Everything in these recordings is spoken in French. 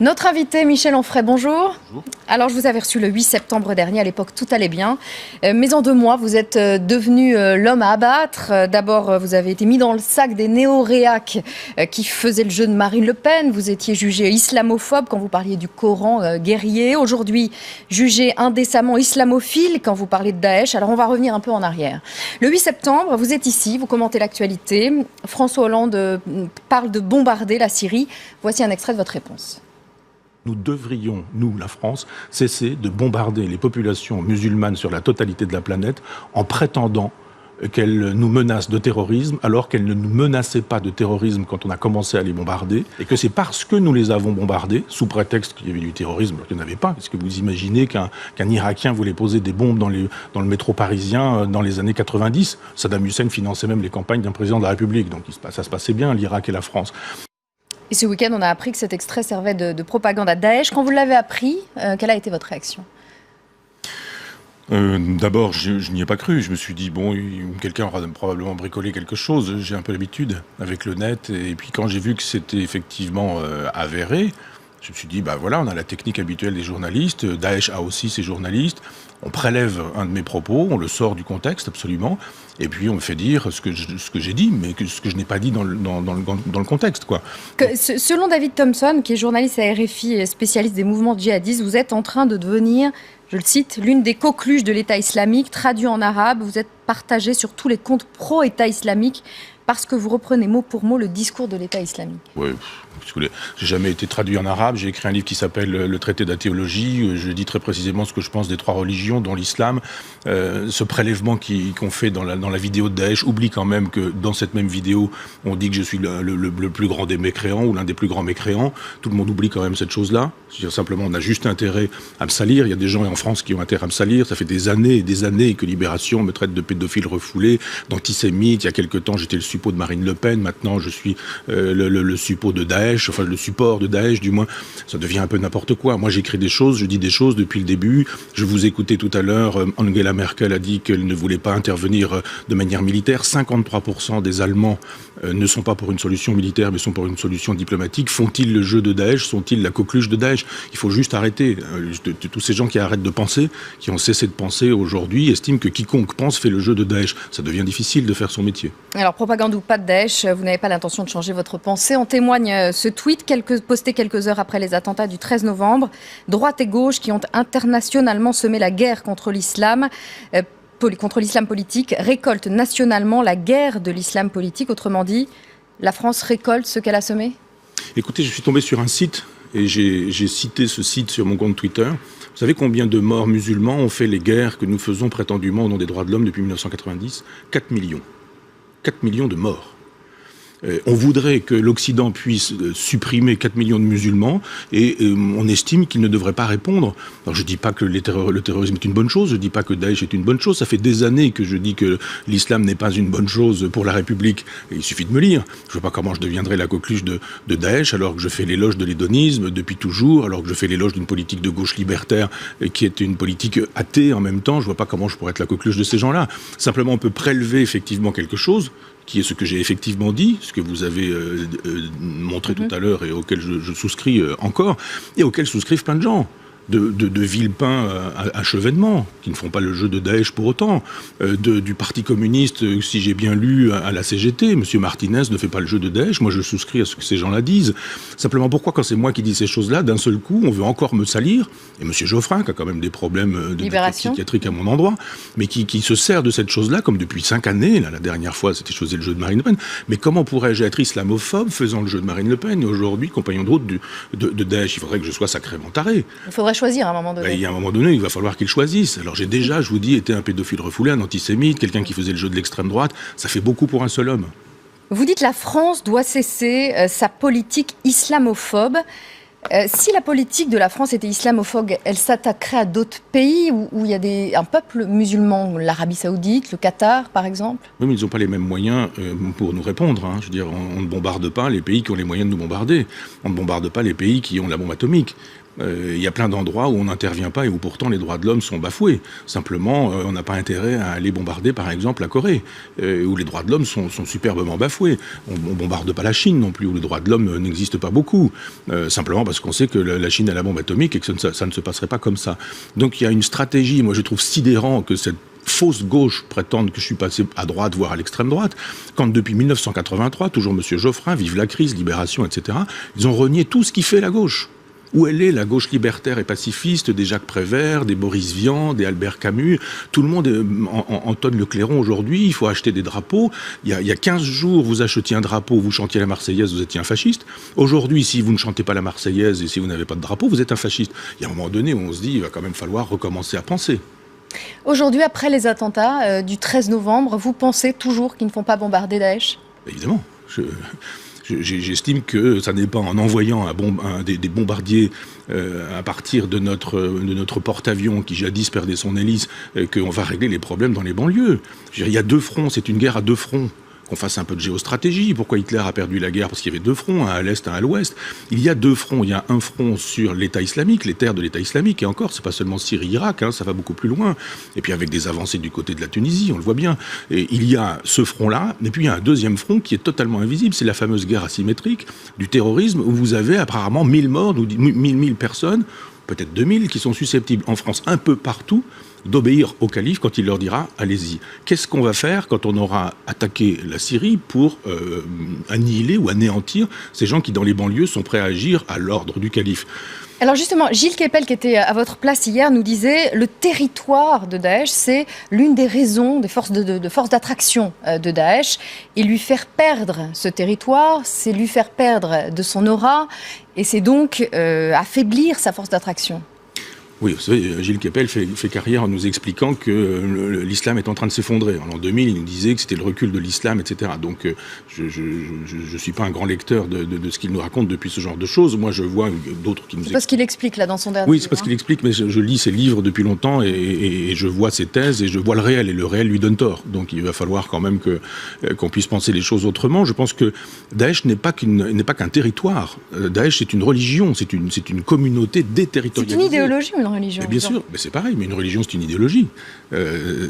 Notre invité, Michel Onfray, bonjour. Bonjour. Alors, je vous avais reçu le 8 septembre dernier. À l'époque, tout allait bien. Mais en 2 mois, vous êtes devenu l'homme à abattre. D'abord, vous avez été mis dans le sac des néo-réacs qui faisaient le jeu de Marine Le Pen. Vous étiez jugé islamophobe quand vous parliez du Coran guerrier. Aujourd'hui, jugé indécemment islamophile quand vous parlez de Daesh. Alors, on va revenir un peu en arrière. Le 8 septembre, vous êtes ici, vous commentez l'actualité. François Hollande parle de bombarder la Syrie. Voici un extrait de votre réponse. Nous devrions, nous, la France, cesser de bombarder les populations musulmanes sur la totalité de la planète en prétendant qu'elles nous menacent de terrorisme alors qu'elles ne nous menaçaient pas de terrorisme quand on a commencé à les bombarder et que c'est parce que nous les avons bombardées, sous prétexte qu'il y avait du terrorisme alors qu'il n'y en avait pas. Est-ce que vous imaginez qu'un Irakien voulait poser des bombes dans le métro parisien dans les années 90 ? Saddam Hussein finançait même les campagnes d'un président de la République, donc ça se passait bien, l'Irak et la France. Et ce week-end, on a appris que cet extrait servait de propagande à Daesh. Quand vous l'avez appris, quelle a été votre réaction ? D'abord, je n'y ai pas cru. Je me suis dit, bon, quelqu'un aura probablement bricolé quelque chose. J'ai un peu l'habitude avec le net. Et puis quand j'ai vu que c'était effectivement avéré, je me suis dit, bah voilà, on a la technique habituelle des journalistes. Daesh a aussi ses journalistes. On prélève un de mes propos, on le sort du contexte, absolument. Et puis on me fait dire ce que j'ai dit, mais ce que je n'ai pas dit dans le contexte, quoi. Selon David Thompson, qui est journaliste à RFI et spécialiste des mouvements djihadistes, vous êtes en train de devenir, je le cite, l'une des coqueluches de l'État islamique, traduit en arabe. Vous êtes partagé sur tous les comptes pro-État islamique parce que vous reprenez mot pour mot le discours de l'État islamique. Oui, j'ai jamais été traduit en arabe. J'ai écrit un livre qui s'appelle Le traité de la théologie. Je dis très précisément ce que je pense des 3 religions, dont l'islam. Ce prélèvement qu'on fait dans la vidéo de Daesh oublie quand même que dans cette même vidéo, on dit que je suis le plus grand des mécréants ou l'un des plus grands mécréants. Tout le monde oublie quand même cette chose-là. C'est-à-dire simplement, on a juste intérêt à me salir. Il y a des gens en France qui ont intérêt à me salir. Ça fait des années et des années que Libération me traite de pédophile refoulé, d'antisémite. Il y a quelque temps, j'étais le suppôt de Marine Le Pen. Maintenant, je suis le suppôt de Daesh, enfin le support de Daesh, du moins. Ça devient un peu n'importe quoi. Moi, j'écris des choses, je dis des choses depuis le début. Je vous écoutais tout à l'heure, Angela Merkel a dit qu'elle ne voulait pas intervenir de manière militaire. 53% des Allemands ne sont pas pour une solution militaire, mais sont pour une solution diplomatique. Font-ils le jeu de Daesh ? Sont-ils la coqueluche de Daesh ? Il faut juste arrêter. Tous ces gens qui arrêtent de penser, qui ont cessé de penser aujourd'hui, estiment que quiconque pense fait le jeu de Daesh. Ça devient difficile de faire son métier. Alors, propagande ou pas de Daesh, vous n'avez pas l'intention de changer votre pensée. En témoigne ce tweet posté quelques heures après les attentats du 13 novembre. Droite et gauche qui ont internationalement semé la guerre contre l'islam politique, récoltent nationalement la guerre de l'islam politique. Autrement dit, la France récolte ce qu'elle a semé ? Écoutez, je suis tombé sur un site et j'ai cité ce site sur mon compte Twitter. Vous savez combien de morts musulmans ont fait les guerres que nous faisons prétendument au nom des droits de l'homme depuis 1990 ? 4 millions. 4 millions de morts. On voudrait que l'Occident puisse supprimer 4 millions de musulmans et on estime qu'il ne devrait pas répondre. Alors je ne dis pas que le terrorisme est une bonne chose, je ne dis pas que Daesh est une bonne chose. Ça fait des années que je dis que l'islam n'est pas une bonne chose pour la République. Et il suffit de me lire. Je ne vois pas comment je deviendrai la coqueluche de Daesh alors que je fais l'éloge de l'hédonisme depuis toujours, alors que je fais l'éloge d'une politique de gauche libertaire qui est une politique athée en même temps. Je ne vois pas comment je pourrais être la coqueluche de ces gens-là. Simplement, on peut prélever effectivement quelque chose qui est ce que j'ai effectivement dit, ce que vous avez montré tout à l'heure et auquel je souscris encore, et auquel souscrivent plein de gens. De Villepin à Chevènement, qui ne font pas le jeu de Daesh pour autant, du Parti communiste, si j'ai bien lu, à la CGT, M. Martinez ne fait pas le jeu de Daesh, moi je souscris à ce que ces gens-là disent. Simplement, pourquoi quand c'est moi qui dis ces choses-là, d'un seul coup, on veut encore me salir, et M. Geoffrin, qui a quand même des problèmes psychiatriques à mon endroit, mais qui se sert de cette chose-là, comme depuis 5 années, là, la dernière fois c'était je faisais le jeu de Marine Le Pen, mais comment pourrais-je être islamophobe faisant le jeu de Marine Le Pen, et aujourd'hui, compagnon de route de Daesh? Il faudrait que je sois sacrément taré. Il faudrait choisir à un moment donné. Il y a un moment donné, il va falloir qu'ils choisissent. Alors j'ai déjà, je vous dis, été un pédophile refoulé, un antisémite, quelqu'un qui faisait le jeu de l'extrême droite. Ça fait beaucoup pour un seul homme. Vous dites que la France doit cesser sa politique islamophobe. Si la politique de la France était islamophobe, elle s'attaquerait à d'autres pays où il y a un peuple musulman, l'Arabie Saoudite, le Qatar par exemple. Oui, mais ils n'ont pas les mêmes moyens pour nous répondre. Je veux dire, on ne bombarde pas les pays qui ont les moyens de nous bombarder. On ne bombarde pas les pays qui ont la bombe atomique. Il y a plein d'endroits où on n'intervient pas et où pourtant les droits de l'homme sont bafoués. Simplement, on n'a pas intérêt à aller bombarder, par exemple, la Corée, où les droits de l'homme sont superbement bafoués. On ne bombarde pas la Chine non plus, où les droits de l'homme n'existent pas beaucoup. Simplement parce qu'on sait que la Chine a la bombe atomique et que ça ne se passerait pas comme ça. Donc il y a une stratégie, moi je trouve sidérant que cette fausse gauche prétende que je suis passé à droite, voire à l'extrême droite, quand depuis 1983, toujours M. Geoffrin, Vive la crise, Libération, etc., ils ont renié tout ce qui fait la gauche. Où elle est, la gauche libertaire et pacifiste, des Jacques Prévert, des Boris Vian, des Albert Camus. Tout le monde entonne le clairon aujourd'hui, il faut acheter des drapeaux. Il y a 15 jours, vous achetiez un drapeau, vous chantiez la Marseillaise, vous étiez un fasciste. Aujourd'hui, si vous ne chantez pas la Marseillaise et si vous n'avez pas de drapeau, vous êtes un fasciste. Il y a un moment donné où on se dit, il va quand même falloir recommencer à penser. Aujourd'hui, après les attentats du 13 novembre, vous pensez toujours qu'ils ne font pas bombarder Daesh ? Évidemment. J'estime que ça n'est pas en envoyant des bombardiers à partir de notre porte-avions qui jadis perdait son hélice qu'on va régler les problèmes dans les banlieues. Il y a deux fronts, c'est une guerre à deux fronts. Qu'on fasse un peu de géostratégie. Pourquoi Hitler a perdu la guerre ? Parce qu'il y avait deux fronts, un à l'est, un à l'ouest. Il y a deux fronts. Il y a un front sur l'État islamique, les terres de l'État islamique, et encore, c'est pas seulement Syrie-Irak, ça va beaucoup plus loin. Et puis avec des avancées du côté de la Tunisie, on le voit bien. Et il y a ce front-là, et puis il y a un deuxième front qui est totalement invisible, c'est la fameuse guerre asymétrique du terrorisme, où vous avez apparemment 1000 morts, ou 1000 personnes, peut-être 2000, qui sont susceptibles en France, un peu partout, d'obéir au calife quand il leur dira « allez-y ». Qu'est-ce qu'on va faire quand on aura attaqué la Syrie pour annihiler ou anéantir ces gens qui, dans les banlieues, sont prêts à agir à l'ordre du calife ? Alors justement, Gilles Kepel, qui était à votre place hier, nous disait le territoire de Daesh, c'est l'une des raisons des forces d'attraction de Daesh. Et lui faire perdre ce territoire, c'est lui faire perdre de son aura, et c'est donc affaiblir sa force d'attraction. Oui, vous savez, Gilles Kepel fait carrière en nous expliquant que l'islam est en train de s'effondrer. En l'an 2000, il nous disait que c'était le recul de l'islam, etc. Donc, je suis pas un grand lecteur de ce qu'il nous raconte depuis ce genre de choses. Moi, je vois d'autres qui nous expliquent. C'est parce qu'il explique, là, dans son dernier livre. Oui, c'est parce qu'il explique, mais je lis ses livres depuis longtemps et je vois ses thèses et je vois le réel. Et le réel lui donne tort. Donc, il va falloir quand même qu'on puisse penser les choses autrement. Je pense que Daesh n'est pas qu'un territoire. Daesh, c'est une religion, c'est une communauté déterritorialisée. C'est une idéologie, une religion. Mais bien sûr, mais c'est pareil, mais une religion c'est une idéologie.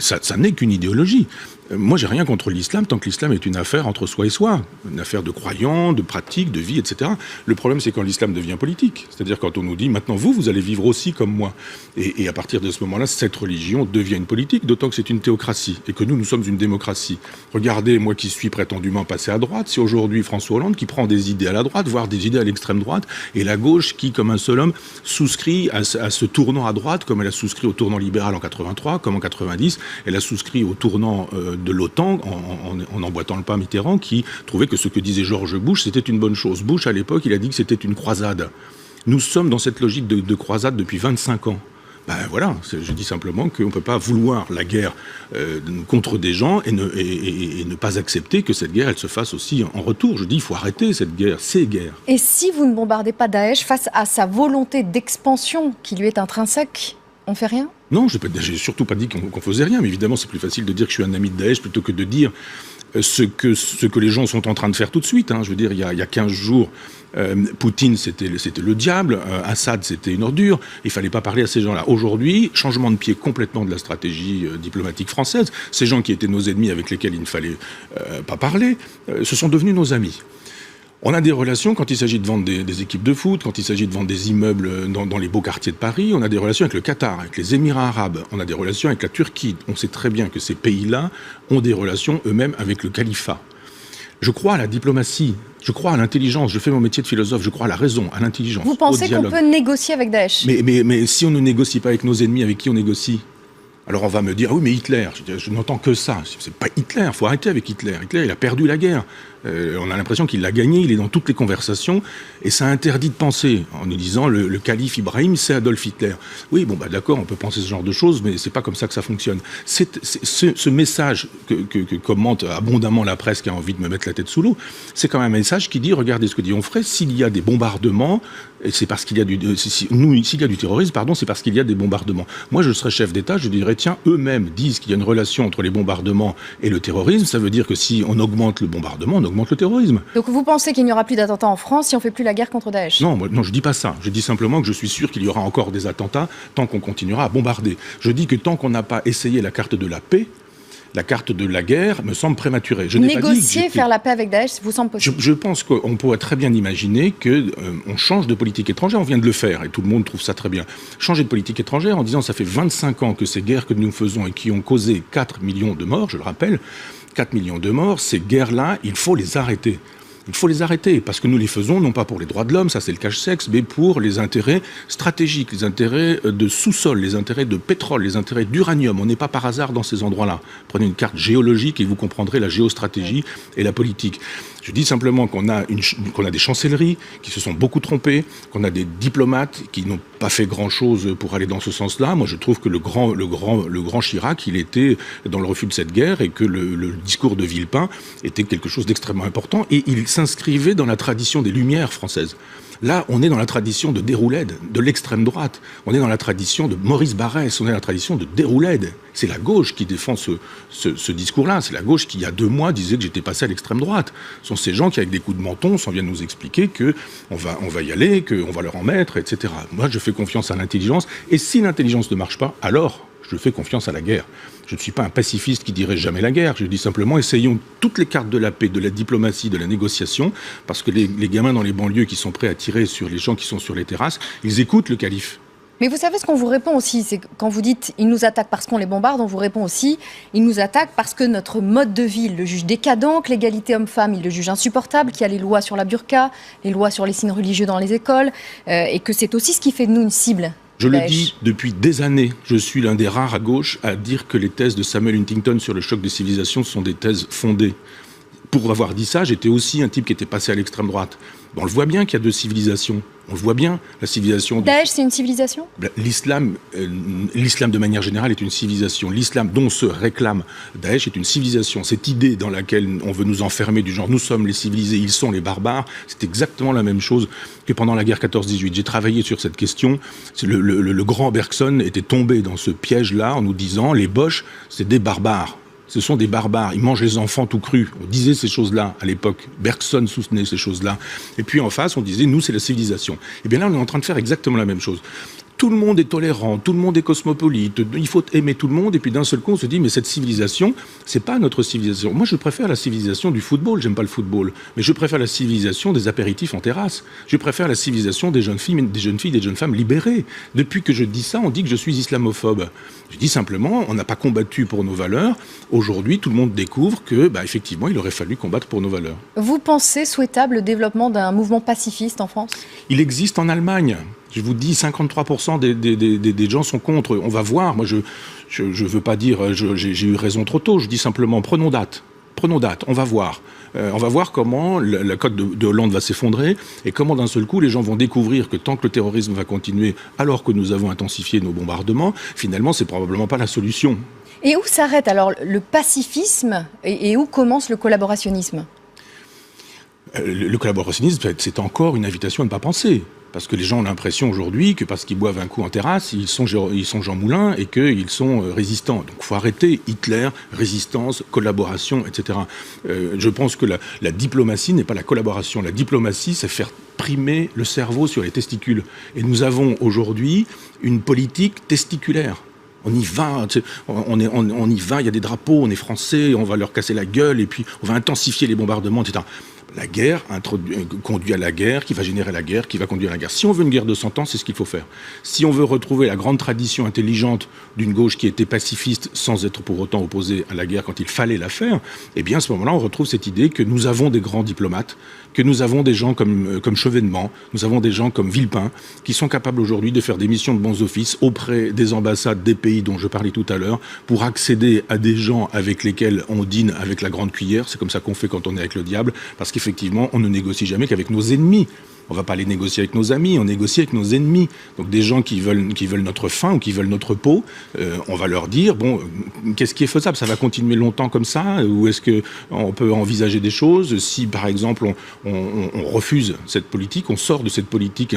Ça n'est qu'une idéologie. Moi j'ai rien contre l'islam tant que l'islam est une affaire entre soi et soi, une affaire de croyants, de pratiques, de vie, etc. Le problème c'est quand l'islam devient politique, c'est-à-dire quand on nous dit maintenant vous allez vivre aussi comme moi. Et à partir de ce moment-là, cette religion devient une politique, d'autant que c'est une théocratie et que nous sommes une démocratie. Regardez, moi qui suis prétendument passé à droite, c'est aujourd'hui François Hollande qui prend des idées à la droite, voire des idées à l'extrême droite, et la gauche qui, comme un seul homme, souscrit à ce tournant à droite, comme elle a souscrit au tournant libéral en 83, comme en 90, elle a souscrit au tournant de l'OTAN en emboîtant le pas Mitterrand, qui trouvait que ce que disait George Bush, c'était une bonne chose. Bush, à l'époque, il a dit que c'était une croisade. Nous sommes dans cette logique de croisade depuis 25 ans. Ben voilà, je dis simplement qu'on ne peut pas vouloir la guerre contre des gens et ne pas accepter que cette guerre, elle se fasse aussi en retour. Je dis, il faut arrêter cette guerre, ces guerres. Et si vous ne bombardez pas Daesh face à sa volonté d'expansion qui lui est intrinsèque, on fait rien ? Non, j'ai surtout pas dit qu'on faisait rien, mais évidemment c'est plus facile de dire que je suis un ami de Daesh plutôt que de dire ce que les gens sont en train de faire tout de suite. Je veux dire, il y a 15 jours, Poutine c'était le diable, Assad c'était une ordure, il fallait pas parler à ces gens-là. Aujourd'hui, changement de pied complètement de la stratégie diplomatique française, ces gens qui étaient nos ennemis avec lesquels il ne fallait pas parler, se sont devenus nos amis. On a des relations quand il s'agit de vendre des équipes de foot, quand il s'agit de vendre des immeubles dans les beaux quartiers de Paris. On a des relations avec le Qatar, avec les Émirats arabes. On a des relations avec la Turquie. On sait très bien que ces pays-là ont des relations eux-mêmes avec le califat. Je crois à la diplomatie, je crois à l'intelligence. Je fais mon métier de philosophe, je crois à la raison, à l'intelligence. Vous pensez qu'on peut négocier avec Daesh ? Mais si on ne négocie pas avec nos ennemis, avec qui on négocie ? Alors on va me dire, ah oui mais Hitler, je n'entends que ça, c'est pas Hitler, il faut arrêter avec Hitler. Hitler il a perdu la guerre, on a l'impression qu'il l'a gagné, il est dans toutes les conversations, et ça interdit de penser, en nous disant le calife Ibrahim c'est Adolf Hitler. Oui bon d'accord, on peut penser ce genre de choses, mais c'est pas comme ça que ça fonctionne. Ce message que commente abondamment la presse qui a envie de me mettre la tête sous l'eau, c'est quand même un message qui dit, regardez ce que dit Onfray, s'il y a des bombardements, c'est parce qu'il y a s'il y a du terrorisme, pardon, c'est parce qu'il y a des bombardements. Moi je serais chef d'État, je dirais tiens, eux-mêmes disent qu'il y a une relation entre les bombardements et le terrorisme, ça veut dire que si on augmente le bombardement, on augmente le terrorisme. Donc vous pensez qu'il n'y aura plus d'attentats en France si on ne fait plus la guerre contre Daesh? Non, je ne dis pas ça. Je dis simplement que je suis sûr qu'il y aura encore des attentats tant qu'on continuera à bombarder. Je dis que tant qu'on n'a pas essayé la carte de la paix, la carte de la guerre me semble prématurée. Négocier, faire la paix avec Daesh, vous semble possible? Je pense qu'on pourrait très bien imaginer qu'on change de politique étrangère. On vient de le faire et tout le monde trouve ça très bien. Changer de politique étrangère en disant ça fait 25 ans que ces guerres que nous faisons et qui ont causé 4 millions de morts, je le rappelle, 4 millions de morts, ces guerres-là, il faut les arrêter. Il faut les arrêter, parce que nous les faisons, non pas pour les droits de l'homme, ça c'est le cache-sexe, mais pour les intérêts stratégiques, les intérêts de sous-sol, les intérêts de pétrole, les intérêts d'uranium. On n'est pas par hasard dans ces endroits-là. Prenez une carte géologique et vous comprendrez la géostratégie et la politique. Je dis simplement qu'on a des chancelleries qui se sont beaucoup trompées, qu'on a des diplomates qui n'ont pas fait grand-chose pour aller dans ce sens-là. Moi, je trouve que le grand Chirac, il était dans le refus de cette guerre et que le discours de Villepin était quelque chose d'extrêmement important et il s'inscrivait dans la tradition des Lumières françaises. Là, on est dans la tradition de Déroulède, de l'extrême droite. On est dans la tradition de Maurice Barrès, on est dans la tradition de Déroulède. C'est la gauche qui défend ce discours-là. C'est la gauche qui, il y a 2 mois, disait que j'étais passé à l'extrême droite. Ce sont ces gens qui, avec des coups de menton, s'en viennent nous expliquer qu'on va y aller, qu'on va leur en mettre, etc. Moi, je fais confiance à l'intelligence. Et si l'intelligence ne marche pas, alors je fais confiance à la guerre. Je ne suis pas un pacifiste qui dirait jamais la guerre. Je dis simplement, essayons toutes les cartes de la paix, de la diplomatie, de la négociation, parce que les gamins dans les banlieues qui sont prêts à tirer sur les gens qui sont sur les terrasses, ils écoutent le calife. Mais vous savez ce qu'on vous répond aussi, c'est quand vous dites « ils nous attaquent parce qu'on les bombarde », on vous répond aussi « ils nous attaquent parce que notre mode de vie, il le juge décadent, que l'égalité homme-femme, il le juge insupportable, qu'il y a les lois sur la burqa, les lois sur les signes religieux dans les écoles, et que c'est aussi ce qui fait de nous une cible ». Je le dis depuis des années, je suis l'un des rares à gauche à dire que les thèses de Samuel Huntington sur le choc des civilisations sont des thèses fondées. Pour avoir dit ça, j'étais aussi un type qui était passé à l'extrême droite. On le voit bien qu'il y a 2 civilisations. On le voit bien, la civilisation... Daesh, c'est une civilisation ? L'islam de manière générale est une civilisation. L'islam dont se réclame Daesh est une civilisation. Cette idée dans laquelle on veut nous enfermer du genre « nous sommes les civilisés, ils sont les barbares », c'est exactement la même chose que pendant la guerre 14-18. J'ai travaillé sur cette question. Le grand Bergson était tombé dans ce piège-là en nous disant « les Boches, c'est des barbares ». Ce sont des barbares, ils mangent les enfants tout crus. On disait ces choses-là à l'époque. Bergson soutenait ces choses-là. Et puis en face, on disait, nous, c'est la civilisation. Et bien là, on est en train de faire exactement la même chose. Tout le monde est tolérant, tout le monde est cosmopolite, il faut aimer tout le monde, et puis d'un seul coup on se dit mais cette civilisation, c'est pas notre civilisation. Moi je préfère la civilisation du football, j'aime pas le football, mais je préfère la civilisation des apéritifs en terrasse. Je préfère la civilisation des jeunes filles, des jeunes femmes libérées. Depuis que je dis ça, on dit que je suis islamophobe. Je dis simplement, on n'a pas combattu pour nos valeurs. Aujourd'hui, tout le monde découvre que, effectivement, il aurait fallu combattre pour nos valeurs. Vous pensez souhaitable le développement d'un mouvement pacifiste en France ? Il existe en Allemagne. Je vous dis, 53% des gens sont contre. On va voir. Moi, je veux pas dire j'ai eu raison trop tôt. Je dis simplement prenons date. On va voir. On va voir comment la cote de Hollande va s'effondrer et comment d'un seul coup les gens vont découvrir que tant que le terrorisme va continuer alors que nous avons intensifié nos bombardements, finalement, c'est probablement pas la solution. Et où s'arrête alors le pacifisme et où commence le collaborationnisme ? Le collaborationnisme, c'est encore une invitation à ne pas penser. Parce que les gens ont l'impression aujourd'hui que parce qu'ils boivent un coup en terrasse, ils sont Jean Moulin et qu'ils sont résistants. Donc il faut arrêter Hitler, résistance, collaboration, etc. Je pense que la diplomatie n'est pas la collaboration. La diplomatie, c'est faire primer le cerveau sur les testicules. Et nous avons aujourd'hui une politique testiculaire. On y va, on y va, il y a des drapeaux, on est français, on va leur casser la gueule et puis on va intensifier les bombardements, etc. La guerre conduit à la guerre, qui va générer la guerre, qui va conduire à la guerre. Si on veut une guerre de 100 ans, c'est ce qu'il faut faire. Si on veut retrouver la grande tradition intelligente d'une gauche qui était pacifiste sans être pour autant opposée à la guerre quand il fallait la faire, eh bien à ce moment-là, on retrouve cette idée que nous avons des grands diplomates, que nous avons des gens comme Chevènement, nous avons des gens comme Villepin, qui sont capables aujourd'hui de faire des missions de bons offices auprès des ambassades des pays dont je parlais tout à l'heure, pour accéder à des gens avec lesquels on dîne avec la grande cuillère. C'est comme ça qu'on fait quand on est avec le diable, parce qu'effectivement, on ne négocie jamais qu'avec nos ennemis. On ne va pas les négocier avec nos amis, on négocie avec nos ennemis. Donc des gens qui veulent notre faim ou qui veulent notre peau, on va leur dire, bon, qu'est-ce qui est faisable ? Ça va continuer longtemps comme ça ? Ou est-ce qu'on peut envisager des choses ? Si, par exemple, on refuse cette politique, on sort de cette politique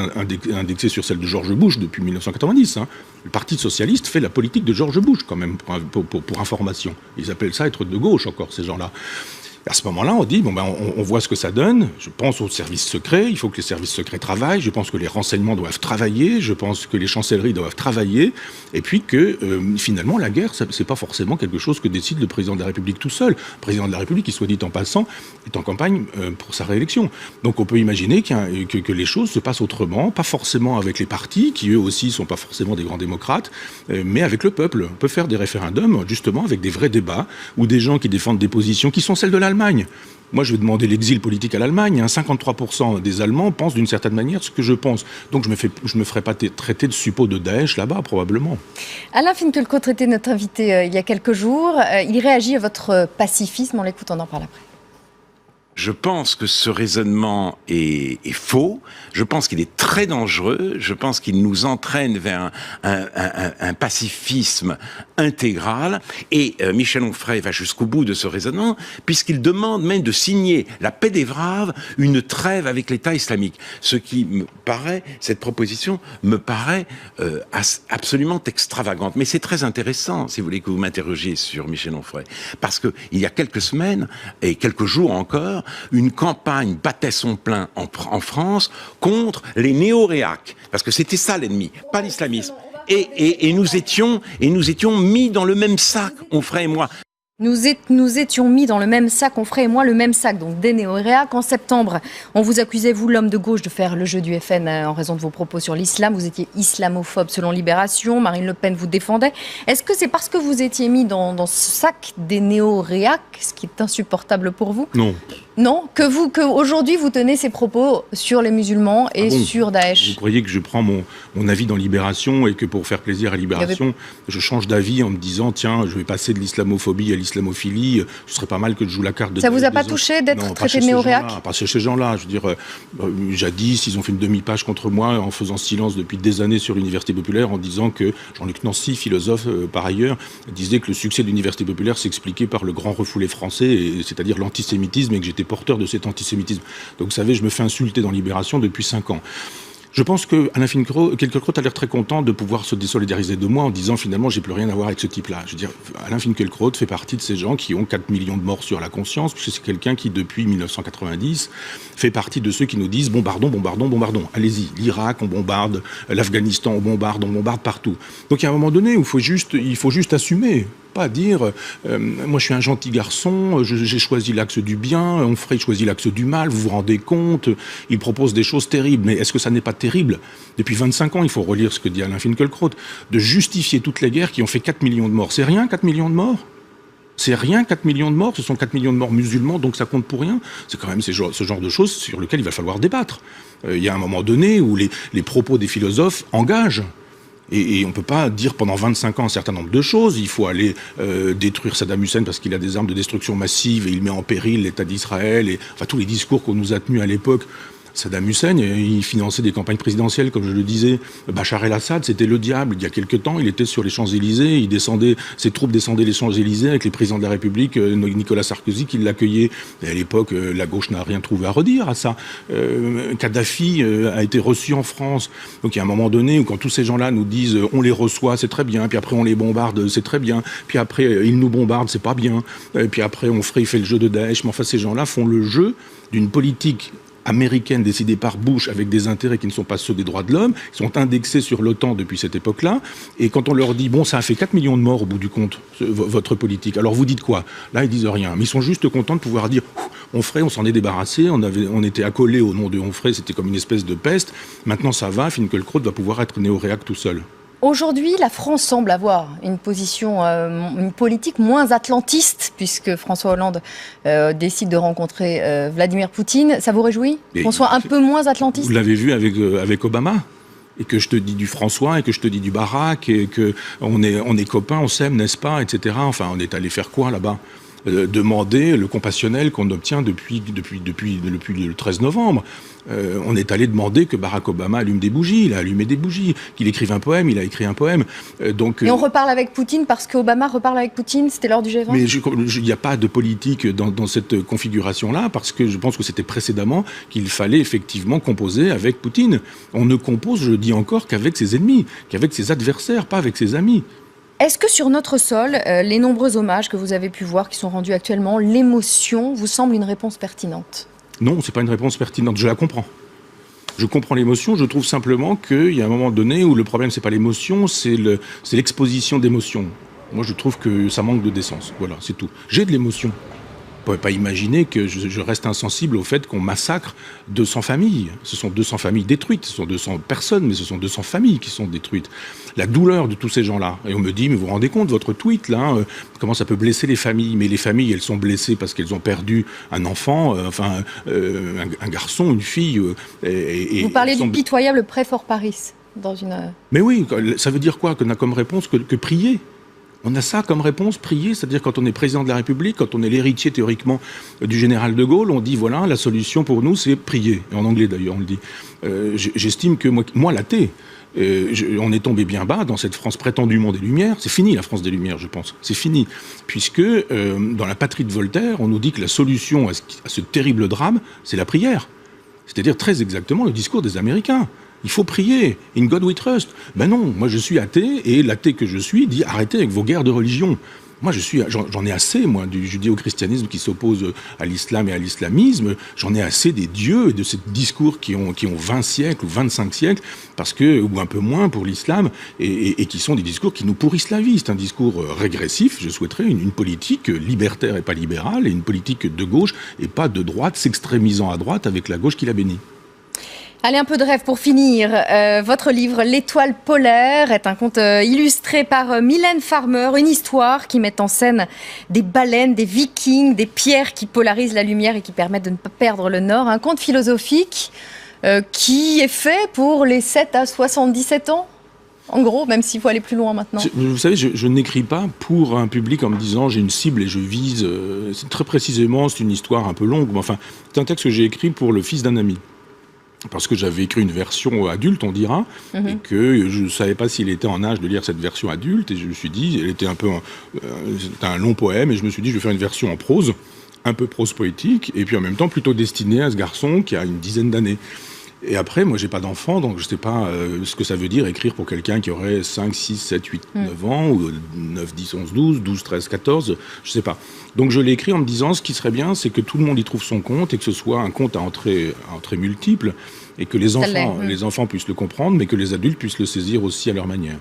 indexée sur celle de George Bush depuis 1990. Hein. Le Parti socialiste fait la politique de George Bush, quand même, pour information. Ils appellent ça être de gauche, encore, ces gens-là. À ce moment-là, on dit, on voit ce que ça donne. Je pense aux services secrets. Il faut que les services secrets travaillent. Je pense que les renseignements doivent travailler. Je pense que les chancelleries doivent travailler. Et puis que, finalement, la guerre, c'est pas forcément quelque chose que décide le président de la République tout seul. Le président de la République, qui soit dit en passant, est en campagne pour sa réélection. Donc on peut imaginer que les choses se passent autrement, pas forcément avec les partis, qui eux aussi sont pas forcément des grands démocrates, mais avec le peuple. On peut faire des référendums, justement, avec des vrais débats, ou des gens qui défendent des positions qui sont celles de l'Allemagne. Moi, je vais demander l'exil politique à l'Allemagne. 53% des Allemands pensent d'une certaine manière ce que je pense. Donc, je me ferai pas traiter de suppôt de Daesh là-bas, probablement. Alain Finkielkraut était notre invité il y a quelques jours. Il réagit à votre pacifisme. On l'écoute, on en parle après. Je pense que ce raisonnement est faux. Je pense qu'il est très dangereux. Je pense qu'il nous entraîne vers un pacifisme intégral. Et Michel Onfray va jusqu'au bout de ce raisonnement, puisqu'il demande même de signer la paix des braves, une trêve avec l'État islamique. Ce qui me paraît, cette proposition me paraît absolument extravagante. Mais c'est très intéressant, si vous voulez, que vous m'interrogiez sur Michel Onfray. Parce que il y a quelques semaines, et quelques jours encore, une campagne battait son plein en France contre les néo-réacs. Parce que c'était ça l'ennemi, pas l'islamisme. Et nous étions mis dans le même sac, Onfray et moi. Nous étions mis dans le même sac, Onfray et moi, le même sac, donc des néo-réacs. En septembre, on vous accusait, vous, l'homme de gauche, de faire le jeu du FN en raison de vos propos sur l'islam. Vous étiez islamophobe selon Libération. Marine Le Pen vous défendait. Est-ce que c'est parce que vous étiez mis dans ce sac des néo-réacs, ce qui est insupportable pour vous ? Non. Non, que aujourd'hui vous tenez ces propos sur les musulmans et sur Daesh. Vous croyez que je prends mon avis dans Libération et que pour faire plaisir à Libération, je change d'avis en me disant tiens, je vais passer de l'islamophobie à l'islamophilie, ce serait pas mal que je joue la carte de... Ça vous a pas touché d'être traité de néo-réac ? Pas chez ces gens-là. Je veux dire, jadis, ils ont fait une demi-page contre moi en faisant silence depuis des années sur l'Université populaire en disant que Jean-Luc Nancy, philosophe par ailleurs, disait que le succès de l'Université populaire s'expliquait par le grand refoulé français, c'est-à-dire l'antisémitisme, et que j'étais porteur de cet antisémitisme. Donc vous savez, je me fais insulter dans Libération depuis 5 ans. Je pense que Alain Finkielkraut a l'air très content de pouvoir se désolidariser de moi en disant finalement j'ai plus rien à voir avec ce type-là. Je veux dire, Alain Finkielkraut fait partie de ces gens qui ont 4 millions de morts sur la conscience, puisque c'est quelqu'un qui depuis 1990 fait partie de ceux qui nous disent bombardons. Allez-y, l'Irak on bombarde, l'Afghanistan on bombarde partout. Donc il y a un moment donné où il faut juste assumer. Pas dire moi je suis un gentil garçon, j'ai choisi l'axe du bien, Onfray choisit l'axe du mal, vous vous rendez compte, il propose des choses terribles, mais est-ce que ça n'est pas terrible ? Depuis 25 ans, il faut relire ce que dit Alain Finkielkraut, de justifier toutes les guerres qui ont fait 4 millions de morts. C'est rien 4 millions de morts ? C'est rien 4 millions de morts, ce sont 4 millions de morts musulmans, donc ça compte pour rien. C'est quand même ce genre de choses sur lesquelles il va falloir débattre. Il y a un moment donné où les propos des philosophes engagent. Et on ne peut pas dire pendant 25 ans un certain nombre de choses. Il faut aller détruire Saddam Hussein parce qu'il a des armes de destruction massive et il met en péril l'État d'Israël. Et enfin, tous les discours qu'on nous a tenus à l'époque. Saddam Hussein, il finançait des campagnes présidentielles, comme je le disais. Bachar el-Assad, c'était le diable. Il y a quelque temps, il était sur les Champs-Élysées. Ses troupes descendaient les Champs-Élysées avec les présidents de la République, Nicolas Sarkozy, qui l'accueillait. Et à l'époque, la gauche n'a rien trouvé à redire à ça. Kadhafi a été reçu en France. Donc il y a un moment donné où quand tous ces gens-là nous disent on les reçoit, c'est très bien. Puis après on les bombarde, c'est très bien. Puis après ils nous bombardent, c'est pas bien. Puis après il fait le jeu de Daesh. Mais enfin ces gens-là font le jeu d'une politique américaine décidée par Bush avec des intérêts qui ne sont pas ceux des droits de l'homme, ils sont indexés sur l'OTAN depuis cette époque-là, et quand on leur dit, bon, ça a fait 4 millions de morts au bout du compte, votre politique, alors vous dites quoi ? Là, ils disent rien, mais ils sont juste contents de pouvoir dire, Onfray, on s'en est débarrassé, on était accolés au nom de Onfray, c'était comme une espèce de peste, maintenant ça va, Finkielkraut va pouvoir être néo-réac tout seul. Aujourd'hui, la France semble avoir une position, une politique moins atlantiste, puisque François Hollande décide de rencontrer Vladimir Poutine. Ça vous réjouit qu'on soit un peu moins atlantiste ? Vous l'avez vu avec Obama ? Et que je te dis du François, et que je te dis du Barack, et que on est copains, on s'aime, n'est-ce pas, etc. Enfin, on est allé faire quoi là-bas ? Demander le compassionnel qu'on obtient depuis le 13 novembre. On est allé demander que Barack Obama allume des bougies, il a allumé des bougies, qu'il écrive un poème, il a écrit un poème. Et on reparle avec Poutine parce qu'Obama reparle avec Poutine, c'était lors du G20 ? Mais il n'y a pas de politique dans cette configuration-là, parce que je pense que c'était précédemment qu'il fallait effectivement composer avec Poutine. On ne compose, je le dis encore, qu'avec ses ennemis, qu'avec ses adversaires, pas avec ses amis. Est-ce que sur notre sol, les nombreux hommages que vous avez pu voir, qui sont rendus actuellement, l'émotion vous semble une réponse pertinente ? Non, c'est pas une réponse pertinente, je la comprends. Je comprends l'émotion, je trouve simplement qu'il y a un moment donné où le problème, c'est pas l'émotion, c'est l'exposition d'émotions. Moi, je trouve que ça manque de décence. Voilà, c'est tout. J'ai de l'émotion. Vous ne pouvez pas imaginer que je reste insensible au fait qu'on massacre 200 familles. Ce sont 200 familles détruites, ce sont 200 personnes, mais ce sont 200 familles qui sont détruites. La douleur de tous ces gens-là. Et on me dit, mais vous vous rendez compte, votre tweet, là, comment ça peut blesser les familles ? Mais les familles, elles sont blessées parce qu'elles ont perdu un enfant, un garçon, une fille. Vous parlez du pitoyable Pré-Fort-Paris dans une... Mais oui, ça veut dire quoi qu'on a comme réponse que prier ? On a ça comme réponse, prier, c'est-à-dire quand on est président de la République, quand on est l'héritier théoriquement du général de Gaulle, on dit voilà, la solution pour nous c'est prier. Et en anglais d'ailleurs on le dit. J'estime que moi l'athée, on est tombé bien bas dans cette France prétendument des Lumières. C'est fini la France des Lumières, je pense. C'est fini. Puisque dans la patrie de Voltaire, on nous dit que la solution à ce terrible drame, c'est la prière. C'est-à-dire très exactement le discours des Américains. Il faut prier. In God we trust. Ben non, moi je suis athée, et l'athée que je suis dit arrêtez avec vos guerres de religion. Moi j'en ai assez, moi, du judéo-christianisme qui s'oppose à l'islam et à l'islamisme. J'en ai assez des dieux et de ces discours qui ont 20 siècles ou 25 siècles, ou un peu moins pour l'islam, et qui sont des discours qui nous pourrissent la vie. C'est un discours régressif. Je souhaiterais une politique libertaire et pas libérale, et une politique de gauche et pas de droite, s'extrémisant à droite avec la gauche qui la bénit. Allez, un peu de rêve pour finir. Votre livre, L'Étoile polaire, est un conte illustré par Mylène Farmer, une histoire qui met en scène des baleines, des vikings, des pierres qui polarisent la lumière et qui permettent de ne pas perdre le nord. Un conte philosophique qui est fait pour les 7 à 77 ans. En gros, même s'il faut aller plus loin maintenant. Vous savez, je n'écris pas pour un public en me disant j'ai une cible et je vise. Très précisément, c'est une histoire un peu longue. Mais enfin, c'est un texte que j'ai écrit pour le fils d'un ami. Parce que j'avais écrit une version adulte, on dira, et que je ne savais pas s'il était en âge de lire cette version adulte, et je me suis dit, elle était c'était un long poème, et je me suis dit, je vais faire une version en prose, un peu prose poétique, et puis en même temps plutôt destinée à ce garçon qui a une dizaine d'années. Et après, moi, j'ai pas d'enfant, donc je sais pas ce que ça veut dire écrire pour quelqu'un qui aurait 5, 6, 7, 8, 9 ans, ou 9, 10, 11, 12, 12, 13, 14, je sais pas. Donc je l'ai écrit en me disant, ce qui serait bien, c'est que tout le monde y trouve son compte, et que ce soit un compte à entrée multiple, et que les enfants puissent le comprendre, mais que les adultes puissent le saisir aussi à leur manière.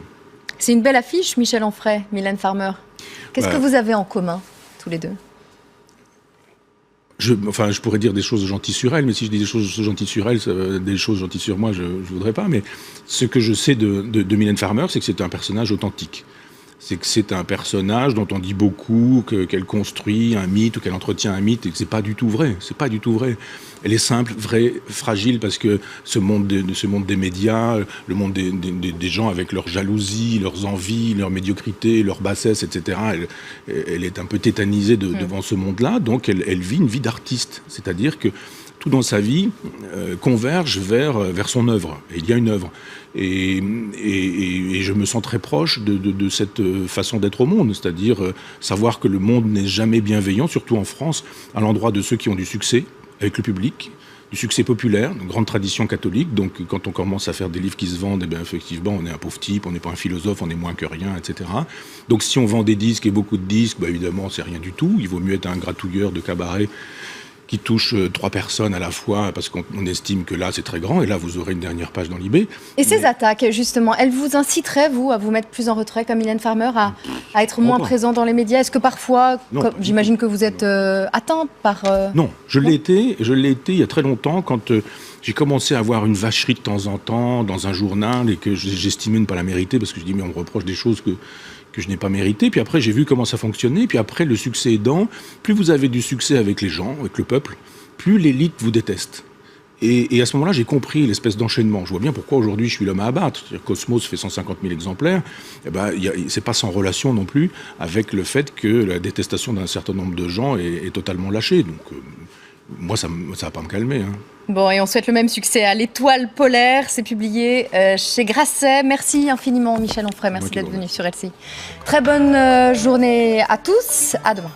C'est une belle affiche, Michel Onfray, Mylène Farmer. Qu'est-ce que vous avez en commun, tous les deux ? Je pourrais dire des choses gentilles sur elle, mais si je dis des choses gentilles sur elle, des choses gentilles sur moi, je voudrais pas. Mais ce que je sais de Mylène Farmer, c'est que c'est un personnage authentique. C'est que c'est un personnage dont on dit beaucoup, qu'elle construit un mythe ou qu'elle entretient un mythe, et que c'est pas du tout vrai. C'est pas du tout vrai. Elle est simple, vraie, fragile, parce que ce monde des médias, le monde des gens avec leur jalousie, leurs envies, leur médiocrité, leur bassesse, etc., elle est un peu tétanisée devant ce monde-là, donc elle vit une vie d'artiste. C'est-à-dire que tout dans sa vie converge vers son œuvre. Et il y a une œuvre. Et je me sens très proche de cette façon d'être au monde, c'est-à-dire savoir que le monde n'est jamais bienveillant, surtout en France, à l'endroit de ceux qui ont du succès avec le public, du succès populaire, une grande tradition catholique. Donc quand on commence à faire des livres qui se vendent, eh bien, effectivement, on est un pauvre type, on n'est pas un philosophe, on est moins que rien, etc. Donc si on vend des disques et beaucoup de disques, bah, évidemment, c'est rien du tout. Il vaut mieux être un gratouilleur de cabaret qui touche 3 personnes à la fois, parce qu'on estime que là, c'est très grand, et là, vous aurez une dernière page dans l'IB. Et ces attaques, justement, elles vous inciteraient, vous, à vous mettre plus en retrait, comme Mylène Farmer, à être moins présent dans les médias ? Est-ce que parfois, j'imagine que vous êtes atteint par... Non, je l'ai été il y a très longtemps, quand j'ai commencé à avoir une vacherie de temps en temps dans un journal, et que j'estimais ne pas la mériter, parce que je dis, mais on me reproche des choses que je n'ai pas mérité. Puis après, j'ai vu comment ça fonctionnait. Puis après, le succès aidant, plus vous avez du succès avec les gens, avec le peuple, plus l'élite vous déteste. Et à ce moment-là, j'ai compris l'espèce d'enchaînement. Je vois bien pourquoi aujourd'hui je suis l'homme à abattre. C'est-à-dire Cosmos fait 150 000 exemplaires. Eh ben, c'est pas sans relation non plus avec le fait que la détestation d'un certain nombre de gens est totalement lâchée. Donc, moi, ça va pas me calmer. Hein. Bon, et on souhaite le même succès à L'Étoile polaire. C'est publié chez Grasset. Merci infiniment, Michel Onfray. Merci d'être venu sur LCI. Très bonne journée à tous. À demain.